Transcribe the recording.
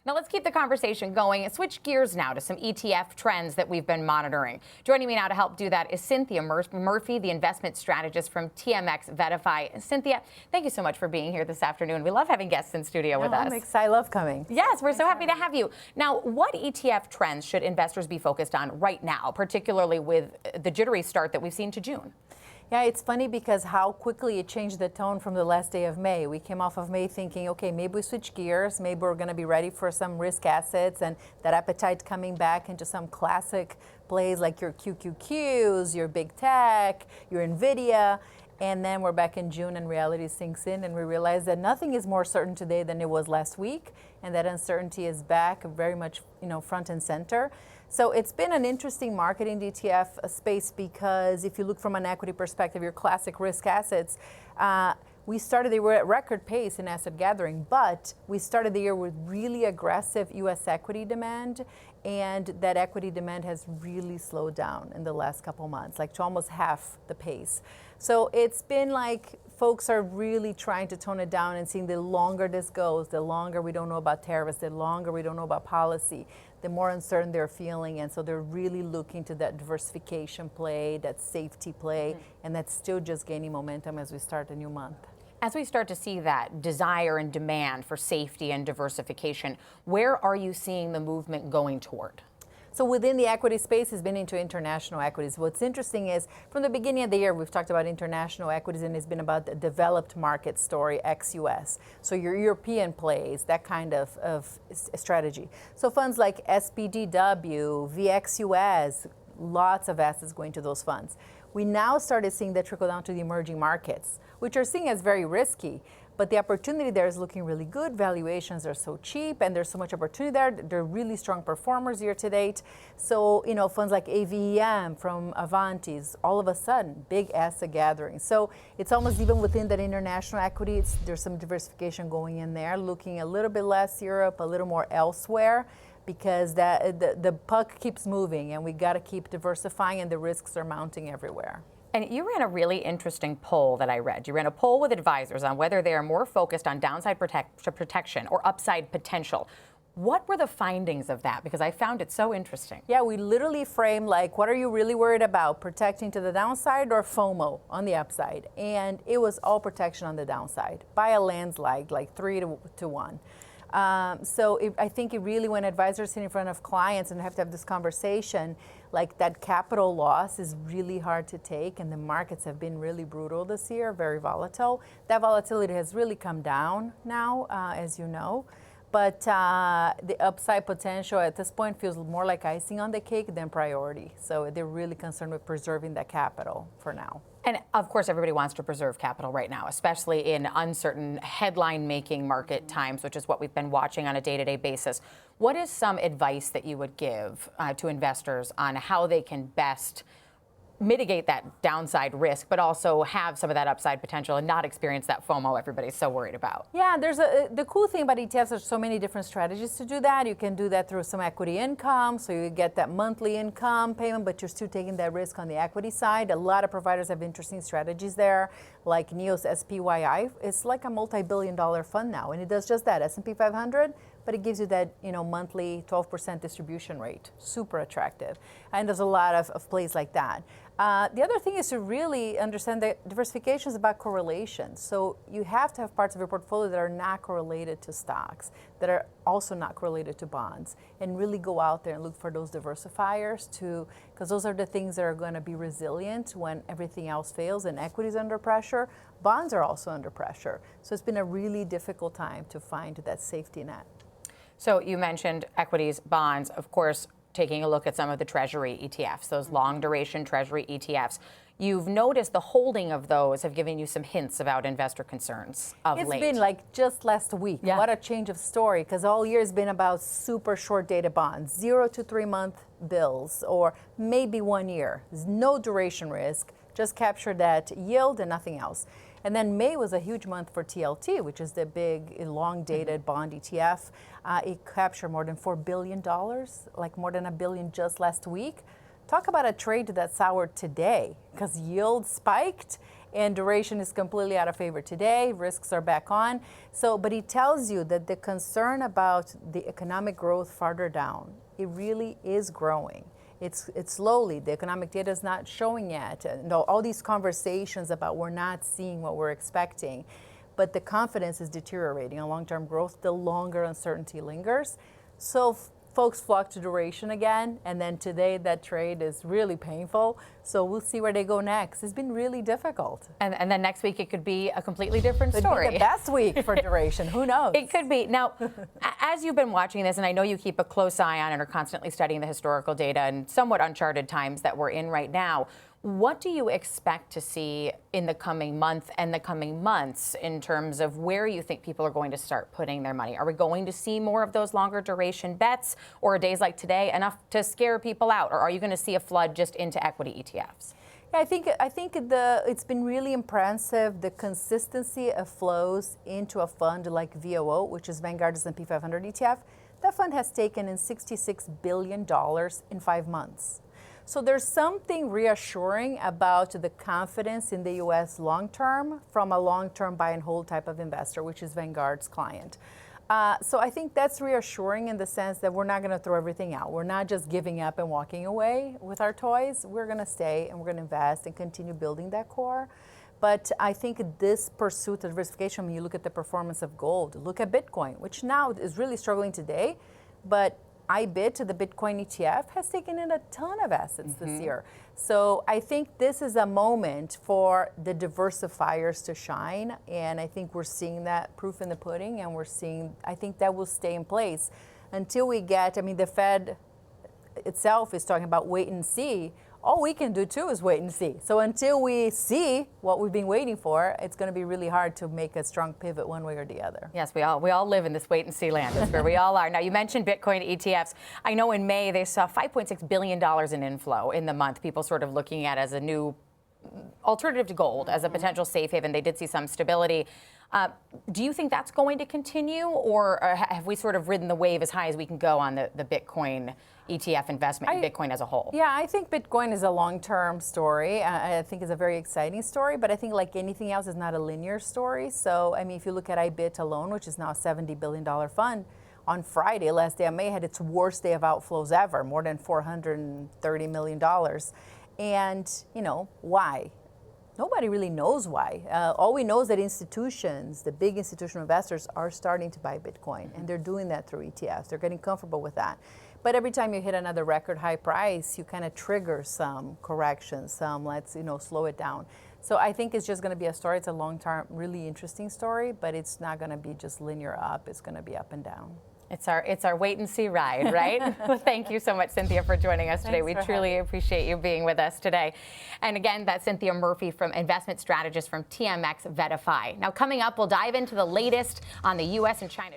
Now let's keep the conversation going and switch gears now to some ETF trends that we've been monitoring. Joining me now to help do that is Cinthia Murphy, the investment strategist from TMX Vetify. Cinthia, thank you so much for being here this afternoon. We love having guests in studio with us. I'm excited. I love coming. Yes, we're so happy to have you. Now, what ETF trends should investors be focused on right now, particularly with the jittery start that we've seen to June? Yeah, it's funny because how quickly it changed the tone from the last day of May. We came off of May thinking, okay, maybe we switch gears. Maybe we're going to be ready for some risk assets and that appetite coming back into some classic plays like your QQQs, your big tech, your NVIDIA. And then we're back in June and reality sinks in and we realize that nothing is more certain today than it was last week. And that uncertainty is back very much, front and center. So it's been an interesting market in the ETF space because if you look from an equity perspective, your classic risk assets, they were at record pace in asset gathering, but we started the year with really aggressive U.S. equity demand, and that equity demand has really slowed down in the last couple months, like to almost half the pace. So it's been like folks are really trying to tone it down and seeing the longer this goes, the longer we don't know about tariffs, the longer we don't know about policy, the more uncertain they're feeling. And so they're really looking to that diversification play, that safety play, and that's still just gaining momentum as we start a new month. As we start to see that desire and demand for safety and diversification, where are you seeing the movement going toward? So within the equity space has been into international equities. What's interesting is from the beginning of the year, we've talked about international equities and it's been about the developed market story, ex-US. So your European plays, that kind of strategy. So funds like SPDW, VXUS, lots of assets going to those funds. We now started seeing that trickle down to the emerging markets, which are seen as very risky. But the opportunity there is looking really good. Valuations are so cheap and there's so much opportunity there. They're really strong performers year to date. So, funds like AVEM from Avantis, all of a sudden, big asset gathering. So it's almost even within that international equity, there's some diversification going in there, looking a little bit less Europe, a little more elsewhere, because the puck keeps moving and we got to keep diversifying and the risks are mounting everywhere. And you ran a really interesting poll that I read. You ran a poll with advisors on whether they are more focused on downside protection or upside potential. What were the findings of that? Because I found it so interesting. Yeah, we literally framed like, what are you really worried about? Protecting to the downside or FOMO on the upside? And it was all protection on the downside by a landslide, like 3-1. I think it really, when advisors sit in front of clients and have to have this conversation, like that capital loss is really hard to take, and the markets have been really brutal this year, very volatile. That volatility has really come down now, as you know. But the upside potential at this point feels more like icing on the cake than priority. So they're really concerned with preserving that capital for now. And of course, everybody wants to preserve capital right now, especially in uncertain headline-making market times, which is what we've been watching on a day-to-day basis. What is some advice that you would give to investors on how they can best mitigate that downside risk, but also have some of that upside potential and not experience that FOMO everybody's so worried about? Yeah, the cool thing about ETFs, there's so many different strategies to do that. You can do that through some equity income, so you get that monthly income payment, but you're still taking that risk on the equity side. A lot of providers have interesting strategies there, like NEO's SPYI. It's like a multi-billion-dollar fund now, and it does just that, S&P 500, but it gives you that monthly 12% distribution rate. Super attractive. And there's a lot of plays like that. The other thing is to really understand that diversification is about correlation. So you have to have parts of your portfolio that are not correlated to stocks, that are also not correlated to bonds, and really go out there and look for those diversifiers because those are the things that are going to be resilient when everything else fails and equity is under pressure. Bonds are also under pressure. So it's been a really difficult time to find that safety net. So you mentioned equities, bonds, of course, taking a look at some of the Treasury ETFs, those long duration Treasury ETFs. You've noticed the holding of those have given you some hints about investor concerns of late. It's been like just last week. Yeah. What a change of story, because all year has been about super short dated bonds, 0 to 3 month bills, or maybe 1 year. There's no duration risk, just capture that yield and nothing else. And then May was a huge month for TLT, which is the big, long-dated bond ETF. It captured more than $4 billion, like more than $1 billion just last week. Talk about a trade that's soured today, because yield spiked and duration is completely out of favor today. Risks are back on. So, but it tells you that the concern about the economic growth farther down, it really is growing. It's slowly. The economic data is not showing yet. And all these conversations about we're not seeing what we're expecting, but the confidence is deteriorating on long-term growth the longer uncertainty lingers. So folks flock to duration again, and then today that trade is really painful. So we'll see where they go next. It's been really difficult. And then next week it could be a completely different story. Could be the best week for duration. Who knows? It could be. Now, as you've been watching this, and I know you keep a close eye on and are constantly studying the historical data and somewhat uncharted times that we're in right now, what do you expect to see in the coming month and the coming months in terms of where you think people are going to start putting their money? Are we going to see more of those longer duration bets, or are days like today enough to scare people out, or are you going to see a flood just into equity ETFs? Yeah, I think it's been really impressive, the consistency of flows into a fund like VOO, which is Vanguard S&P 500 ETF. That fund has taken in $66 billion in 5 months. So there's something reassuring about the confidence in the U.S. long-term from a long-term buy and hold type of investor, which is Vanguard's client. So I think that's reassuring in the sense that we're not going to throw everything out. We're not just giving up and walking away with our toys. We're going to stay and we're going to invest and continue building that core. But I think this pursuit of diversification, when you look at the performance of gold, look at Bitcoin, which now is really struggling today, but IBIT, the Bitcoin ETF, has taken in a ton of assets this year. So I think this is a moment for the diversifiers to shine, and I think we're seeing that proof in the pudding, and I think that will stay in place until we get, the Fed itself is talking about wait and see. All we can do too is wait and see. So until we see what we've been waiting for, it's going to be really hard to make a strong pivot one way or the other. Yes, we all live in this wait and see land. That's where we all are. Now, you mentioned Bitcoin ETFs. I know in May they saw $5.6 billion in inflow in the month. People sort of looking at as a new alternative to gold, as a potential safe haven. They did see some stability. Do you think that's going to continue, or have we sort of ridden the wave as high as we can go on the Bitcoin ETF investment in Bitcoin as a whole? Yeah, I think Bitcoin is a long-term story. I think it's a very exciting story, but I think like anything else, it's not a linear story. So, if you look at IBIT alone, which is now a $70 billion fund, on Friday, last day of May, had its worst day of outflows ever, more than $430 million. And, why? Nobody really knows why. All we know is that institutions, the big institutional investors, are starting to buy Bitcoin, and they're doing that through ETFs. They're getting comfortable with that. But every time you hit another record high price, you kind of trigger some corrections, let's slow it down. So I think it's just going to be a story. It's a long-term, really interesting story, but it's not going to be just linear up. It's going to be up and down. It's our wait and see ride, right? Well, thank you so much, Cinthia, for joining us today. We truly appreciate you being with us today. And again, that's Cinthia Murphy, investment strategist from TMX VettaFi. Now, coming up, we'll dive into the latest on the U.S. and China.